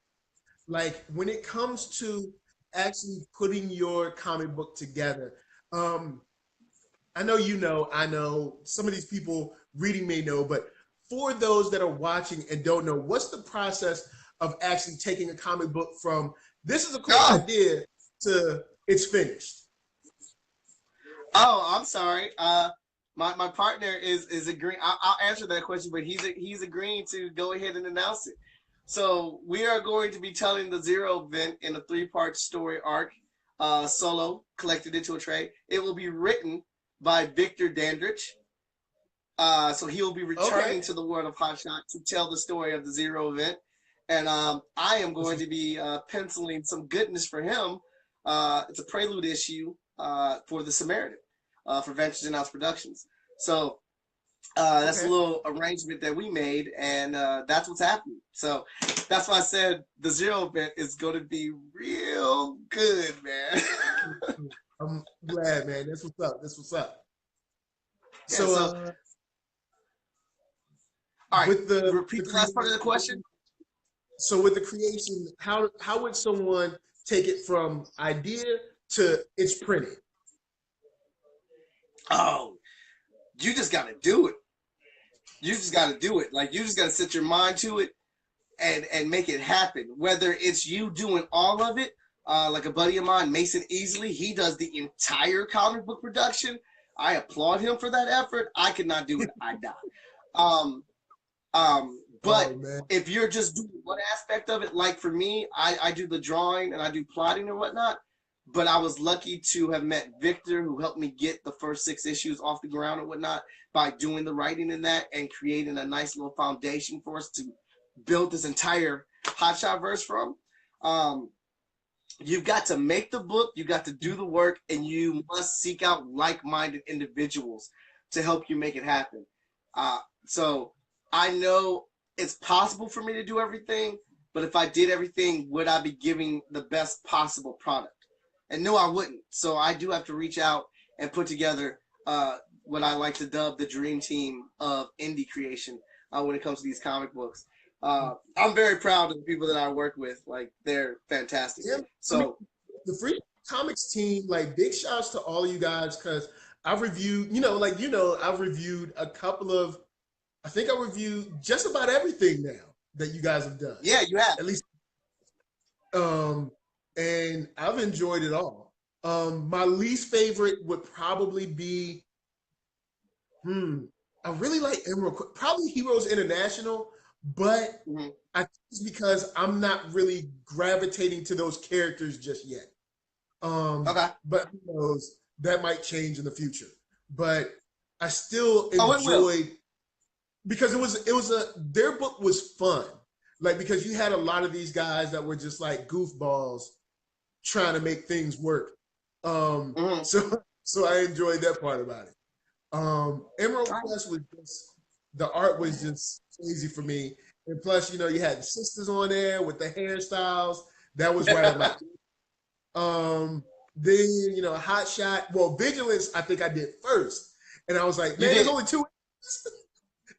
like when it comes to actually putting your comic book together, I know some of these people reading may know, but for those that are watching and don't know, what's the process of actually taking a comic book from this is a cool idea to it's finished? Oh, I'm sorry. My partner is agreeing. I'll answer that question, but he's agreeing to go ahead and announce it. So we are going to be telling the Zero event in a 3-part story arc, solo, collected into a trade. It will be written by Victor Dandridge. So he will be returning to the world of Hotshot to tell the story of the Zero event. And I am going to be penciling some goodness for him. It's a prelude issue for the Samaritan for Ventures in-house Productions. So that's a little arrangement that we made, and that's what's happening. So that's why I said the Zero event is going to be real good, man. I'm glad, man. That's what's up. Yeah, so all right, with repeat the last part of the question. So with the creation, how would someone take it from idea to it's printed? Oh, you just got to do it. You just got to do it. Like, you just got to set your mind to it and make it happen. Whether it's you doing all of it, like a buddy of mine, Mason Easley, he does the entire comic book production. I applaud him for that effort. I could not do it. I die. But if you're just doing one aspect of it, like for me, I do the drawing and I do plotting and whatnot. But I was lucky to have met Victor, who helped me get the first 6 issues off the ground and whatnot by doing the writing in that and creating a nice little foundation for us to build this entire Hotshot verse from. You've got to make the book, you got to do the work, and you must seek out like-minded individuals to help you make it happen. So I know it's possible for me to do everything, but if I did everything, would I be giving the best possible product? And no, I wouldn't. So I do have to reach out and put together what I like to dub the dream team of indie creation when it comes to these comic books. I'm very proud of the people that I work with. Like, they're fantastic. Yeah, so I mean, the Freestyle Komics team, like, big shouts to all of you guys, because I've reviewed, I've reviewed a couple of, I think I reviewed just about everything now that you guys have done. Yeah, you have. At least. And I've enjoyed it all. My least favorite would probably be, I really like Emerald, probably Heroes International, but I think it's because I'm not really gravitating to those characters just yet. But who knows? That might change in the future. But I still enjoyed because their book was fun. Like, because you had a lot of these guys that were just like goofballs trying to make things work. So I enjoyed that part about it. Emerald Quest was just, the art was just crazy for me. And plus, you had the sisters on there with the hairstyles. That was right up my then, Hotshot. Well, Vigilance, I think I did first. And I was like, man, there's only 2.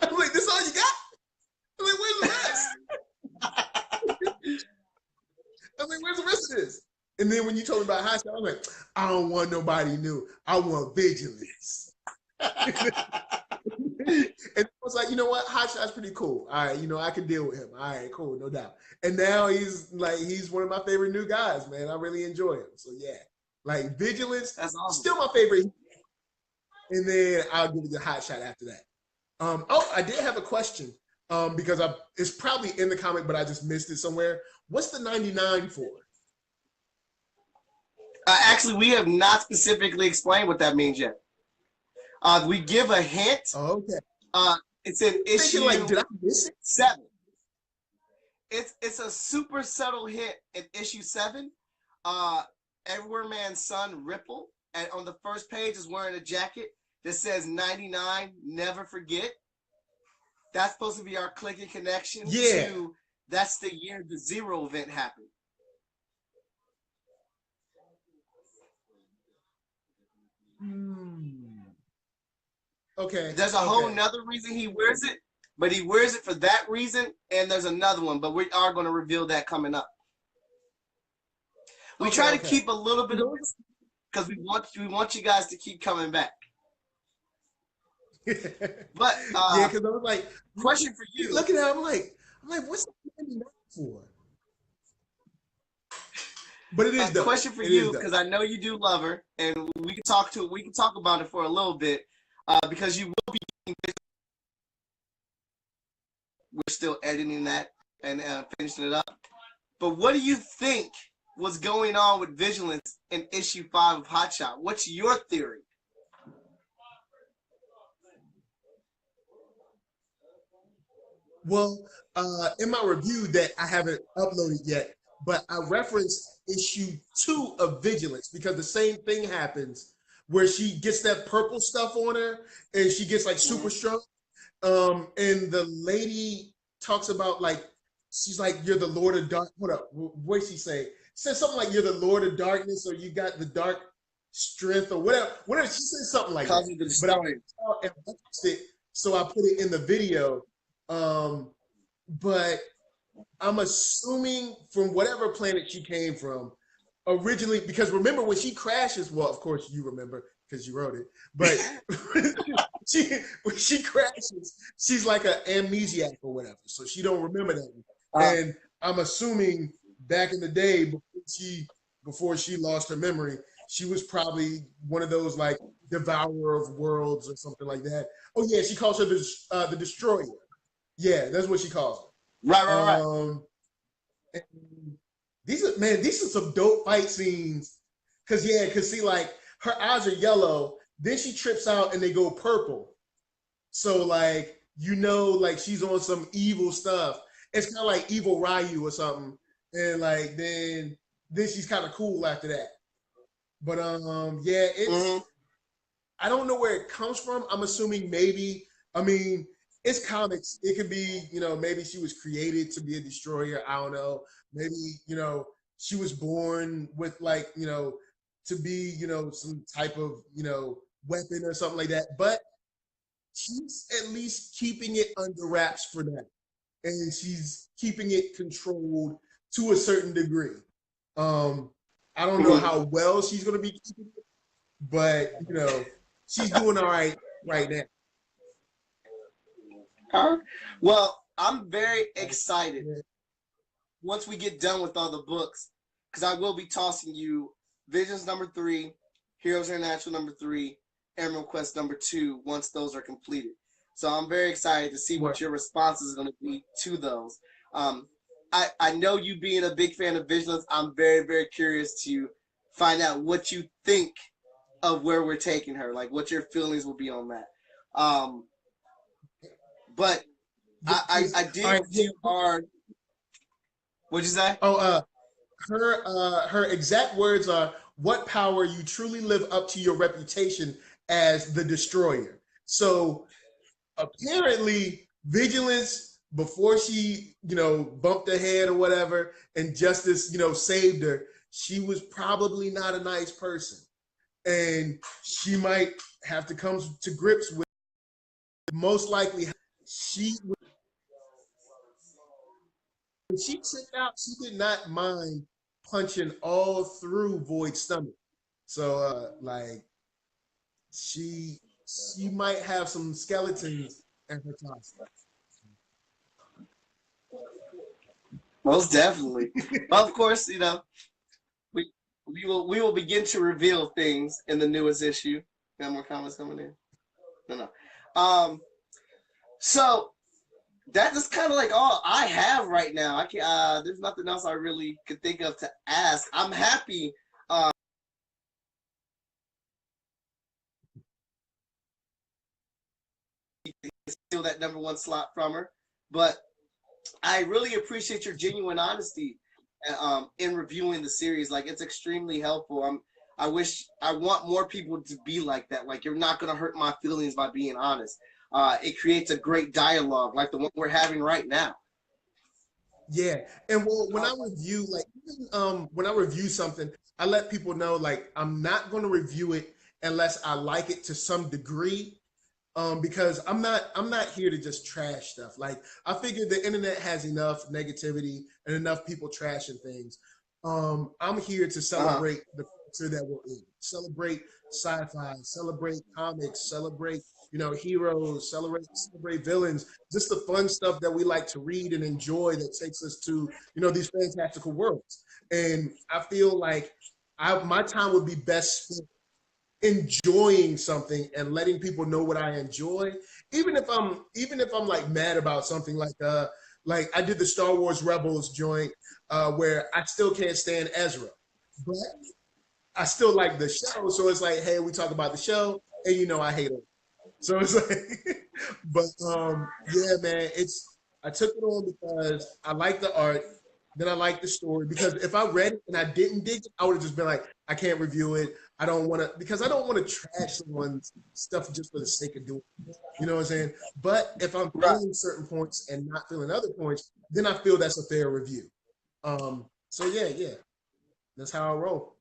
I'm like, this all you got? I'm like, where's the rest? I'm like, where's the rest of this? And then when you told me about Hotshot, I was like, I don't want nobody new. I want Vigilance. And I was like, you know what? Hotshot's pretty cool. All right, I can deal with him. All right, cool, no doubt. And now he's one of my favorite new guys, man. I really enjoy him. So yeah, like Vigilance, that's awesome. Still my favorite. And then I'll give it the Hotshot after that. I did have a question because it's probably in the comic, but I just missed it somewhere. What's the 99 for? Actually, we have not specifically explained what that means yet. We give a hint. Oh, okay. It's in issue did I miss it? 7. It's a super subtle hint in issue 7. Everywhere Man's son, Ripple, and on the first page is wearing a jacket that says 99, never forget. That's supposed to be our clicking connection to that's the year the Zero event happened. Okay. There's a whole nother reason he wears it, but he wears it for that reason, and there's another one, but we are going to reveal that coming up. We try to keep a little bit of it because we want you guys to keep coming back. But yeah, because I was like, question for you. Looking at it, I'm like, what's the for? But it is a question for you, because I know you do love her, and we can talk about it for a little bit, because you will be. We're still editing that and finishing it up. But what do you think was going on with Vigilance in issue 5 of Hotshot? What's your theory? Well, in my review that I haven't uploaded yet, but I referenced issue 2 of Vigilance because the same thing happens where she gets that purple stuff on her and she gets like super strong. And the lady talks about like, she's like, you're the Lord of Dark. What up? What did she say? Says something like you're the Lord of Darkness, or you got the dark strength, or whatever. Whatever she said, something like that. But I watched it, so I put it in the video. But I'm assuming from whatever planet she came from, originally, because remember when she crashes, well, of course you remember because you wrote it, but when she crashes, she's like an amnesiac or whatever, so she don't remember that. And I'm assuming back in the day before she lost her memory, she was probably one of those like devourer of worlds or something like that. Oh yeah, she calls her the destroyer. Yeah, that's what she calls her. Right. These are some dope fight scenes. Cause see, like her eyes are yellow, then she trips out and they go purple. So like, like she's on some evil stuff. It's kind of like Evil Ryu or something. And like then she's kind of cool after that. But yeah, it's I don't know where it comes from. I'm assuming it's comics. It could be, maybe she was created to be a destroyer. I don't know. Maybe, she was born with like, to be, some type of, weapon or something like that. But she's at least keeping it under wraps for now. And she's keeping it controlled to a certain degree. I don't know how well she's going to be keeping it, but, she's doing all right now. Well, I'm very excited once we get done with all the books, because I will be tossing you Visions number 3, Heroes International number 3, Emerald Quest number 2 once those are completed. So I'm very excited to see what your response is going to be to those. I know you being a big fan of Vigilance, I'm very, very curious to find out what you think of where we're taking her, like what your feelings will be on that. But I did see hard. What'd you say? Oh, her exact words are, "What power you truly live up to your reputation as the destroyer." So apparently, Vigilance, before she, bumped her head or whatever, and Justice, saved her, she was probably not a nice person, and she might have to come to grips with. Most likely, when she tripped out, she did not mind punching all through Void's stomach. So, she might have some skeletons in her closet. Most definitely. Well, of course, we will begin to reveal things in the newest issue. Got more comments coming in? No. So that is kind of like all I have right now. I can't. There's nothing else I really could think of to ask. I'm happy. Steal that number 1 slot from her, but I really appreciate your genuine honesty in reviewing the series. Like, it's extremely helpful. I want more people to be like that. Like, you're not gonna hurt my feelings by being honest. It creates a great dialogue, like the one we're having right now. Yeah, and well, when I review, when I review something, I let people know, like, I'm not going to review it unless I like it to some degree. because I'm not here to just trash stuff. Like, I figure the internet has enough negativity and enough people trashing things. I'm here to celebrate the culture that we're in, celebrate sci-fi, celebrate comics, celebrate heroes, celebrate villains, just the fun stuff that we like to read and enjoy that takes us to these fantastical worlds. And I feel like my time would be best spent enjoying something and letting people know what I enjoy, even if I'm like mad about something, like I did the Star Wars Rebels joint, where I still can't stand Ezra, but I still like the show. So it's like, hey, we talk about the show, and I hate him. So it's like, but yeah, man, I took it on because I like the art, then I like the story. Because if I read it and I didn't dig it, I would have just been like, I can't review it. I don't want to trash someone's stuff just for the sake of doing it. You know what I'm saying? But if I'm feeling certain points and not feeling other points, then I feel that's a fair review. So yeah, that's how I roll.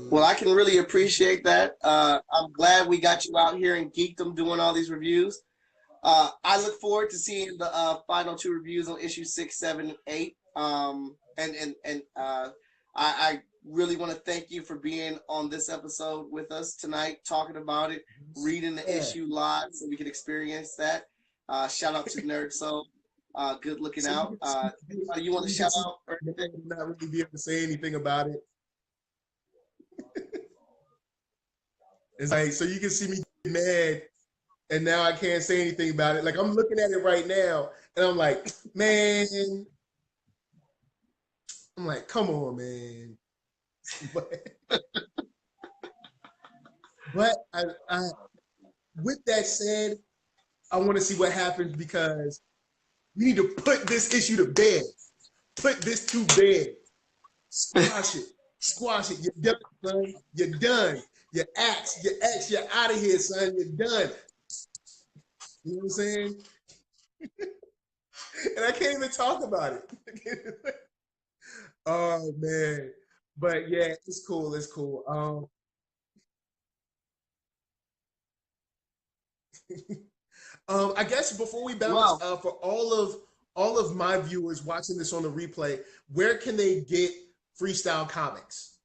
Well, I can really appreciate that. I'm glad we got you out here in geekdom doing all these reviews. I look forward to seeing the final 2 reviews on issue 6, 7, and 8. I really want to thank you for being on this episode with us tonight, talking about it, reading the issue live so we can experience that. Shout out to NerdSoul. Good looking out. You want to shout out? Not really be able to say anything about it. It's like, so you can see me get mad, and now I can't say anything about it. Like, I'm looking at it right now, and I'm like, man, I'm like, come on, man. But I with that said, I want to see what happens, because we need to put this issue to bed. Put this to bed. Squash it. Squash it. You're done, son. You're done. You're axed. You're out of here, son. You're done. You know what I'm saying? And I can't even talk about it. Oh man. But yeah, it's cool. It's cool. I guess before we bounce, for all of my viewers watching this on the replay, where can they get Freestyle Komics?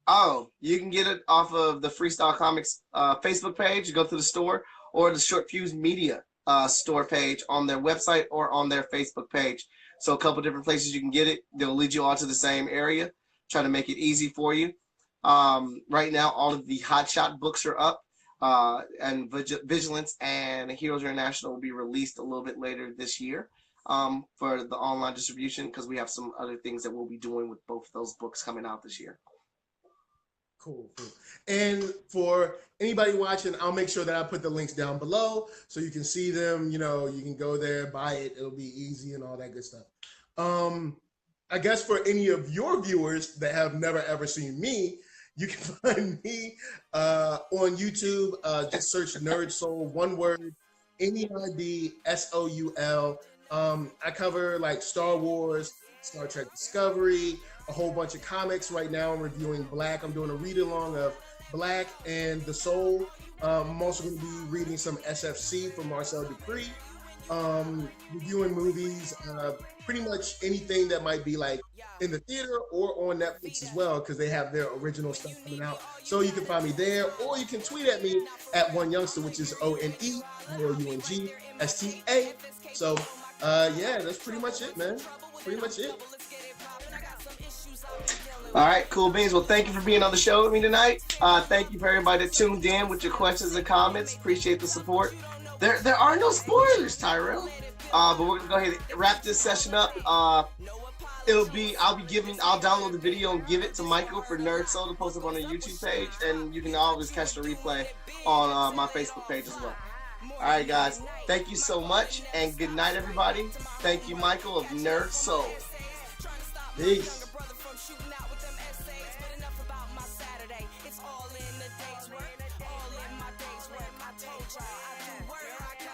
Oh, you can get it off of the Freestyle Komics Facebook page. You go to the store, or the Short Fuse Media store page on their website or on their Facebook page. So a couple different places you can get it. They'll lead you all to the same area. Try to make it easy for you. Right now, all of the Hotshot books are up, and Vigilance and Heroes International will be released a little bit later this year for the online distribution, because we have some other things that we'll be doing with both of those books coming out this year. Cool. And for anybody watching, I'll make sure that I put the links down below so you can see them. You can go there, buy it. It'll be easy and all that good stuff. I guess for any of your viewers that have never ever seen me, you can find me on YouTube. Just search NerdSoul, one word, NERDSOUL. I cover like Star Wars, Star Trek Discovery, a whole bunch of comics. Right now I'm reviewing Black. I'm doing a read-along of Black and the Soul. I'm also going to be reading some SFC from Marcel Dupree. Reviewing movies, pretty much anything that might be like in the theater or on Netflix as well, because they have their original stuff coming out. So you can find me there, or you can tweet at me at One Youngster, which is ONEYOUNGSTA. So yeah, that's pretty much it, man. Pretty much it. All right, cool beans. Well, thank you for being on the show with me tonight. Thank you for everybody that tuned in with your questions and comments. Appreciate the support. There are no spoilers, Tyrell. But we're gonna go ahead and wrap this session up. I'll download the video and give it to Michael for NerdSoul to post up on the YouTube page, and you can always catch the replay on my Facebook page as well. All right, guys. Thank you so much, and good night, everybody. Thank you, Michael of NerdSoul. Peace. It's all in the day's work, all in my day's work. I told y'all I do work.